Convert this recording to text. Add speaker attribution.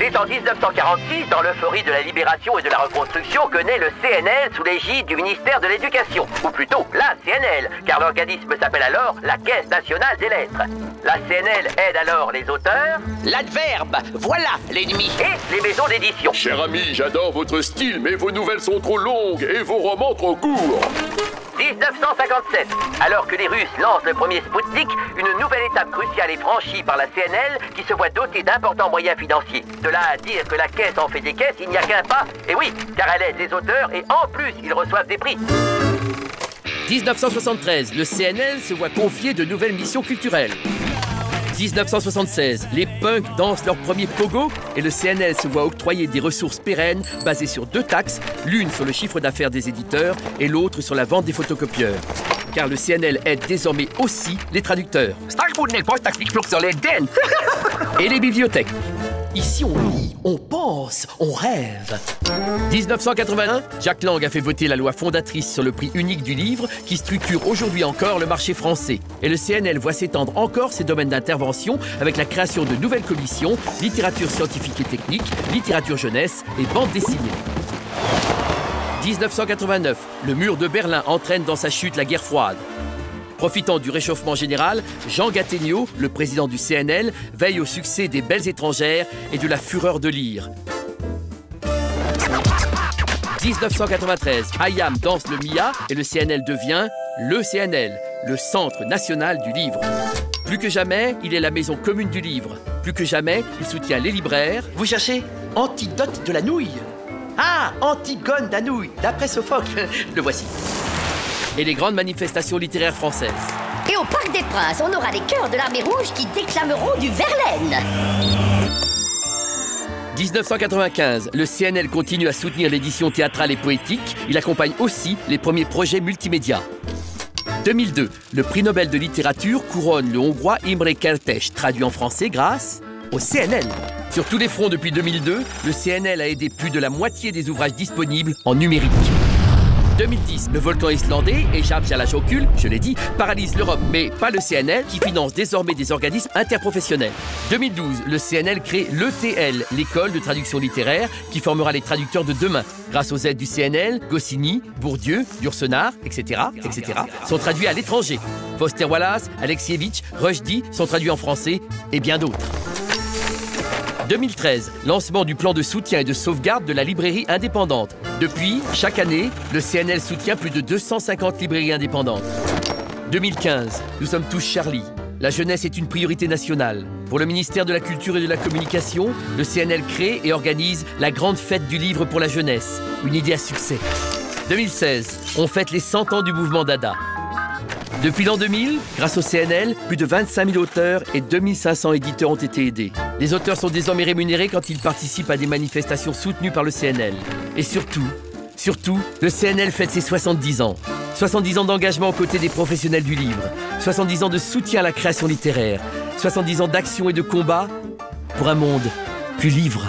Speaker 1: C'est en 1946, dans l'euphorie de la libération et de la reconstruction, que naît le CNL sous l'égide du ministère de l'Éducation. Ou plutôt, la CNL, car l'organisme s'appelle alors la Caisse nationale des lettres. La CNL aide alors les auteurs...
Speaker 2: L'adverbe, voilà l'ennemi.
Speaker 1: Et les maisons d'édition.
Speaker 3: Cher ami, j'adore votre style, mais vos nouvelles sont trop longues et vos romans trop courts.
Speaker 1: 1957. Alors que les Russes lancent le premier Spoutnik, une nouvelle étape cruciale est franchie par la CNL qui se voit dotée d'importants moyens financiers. De là à dire que la caisse en fait des caisses, il n'y a qu'un pas. Et oui, car elle aide les auteurs et en plus, ils reçoivent des prix.
Speaker 4: 1973, le CNL se voit confier de nouvelles missions culturelles. 1976, les punks dansent leur premier pogo et le CNL se voit octroyer des ressources pérennes basées sur 2 taxes, l'une sur le chiffre d'affaires des éditeurs et l'autre sur la vente des photocopieurs. Car le CNL aide désormais aussi les traducteurs. Et les bibliothèques. Ici, on lit, on pense, on rêve. 1981, Jacques Lang a fait voter la loi fondatrice sur le prix unique du livre qui structure aujourd'hui encore le marché français. Et le CNL voit s'étendre encore ses domaines d'intervention avec la création de nouvelles commissions, littérature scientifique et technique, littérature jeunesse et bande dessinée. 1989, le mur de Berlin entraîne dans sa chute la guerre froide. Profitant du réchauffement général, Jean Gattegno, le président du CNL, veille au succès des belles étrangères et de la fureur de lire. 1993, Hayam danse le Mia et le CNL devient le CNL, le Centre national du livre. Plus que jamais, il est la maison commune du livre. Plus que jamais, il soutient les libraires.
Speaker 2: Vous cherchez Antidote de la nouille? Ah, Antigone de la nouille, d'après Sophocle. Le voici.
Speaker 4: Et les grandes manifestations littéraires françaises.
Speaker 5: Et au Parc des Princes, on aura les chœurs de l'Armée Rouge qui déclameront du Verlaine.
Speaker 4: 1995, le CNL continue à soutenir l'édition théâtrale et poétique. Il accompagne aussi les premiers projets multimédia. 2002, le prix Nobel de littérature couronne le Hongrois Imre Kertész, traduit en français grâce au CNL. Sur tous les fronts depuis 2002, le CNL a aidé plus de la moitié des ouvrages disponibles en numérique. 2010, le volcan islandais, échappe à la Jokul, je l'ai dit, paralyse l'Europe, mais pas le CNL, qui finance désormais des organismes interprofessionnels. 2012, le CNL crée l'ETL, l'école de traduction littéraire, qui formera les traducteurs de demain. Grâce aux aides du CNL, Goscinny, Bourdieu, Yourcenar, etc., sont traduits à l'étranger. Foster Wallace, Alexievitch, Rushdie sont traduits en français, et bien d'autres. 2013, lancement du plan de soutien et de sauvegarde de la librairie indépendante. Depuis, chaque année, le CNL soutient plus de 250 librairies indépendantes. 2015, nous sommes tous Charlie. La jeunesse est une priorité nationale. Pour le ministère de la Culture et de la Communication, le CNL crée et organise la grande fête du livre pour la jeunesse. Une idée à succès. 2016, on fête les 100 ans du mouvement Dada. Depuis l'an 2000, grâce au CNL, plus de 25 000 auteurs et 2500 éditeurs ont été aidés. Les auteurs sont désormais rémunérés quand ils participent à des manifestations soutenues par le CNL. Et surtout, le CNL fête ses 70 ans. 70 ans d'engagement aux côtés des professionnels du livre. 70 ans de soutien à la création littéraire. 70 ans d'action et de combat pour un monde plus libre.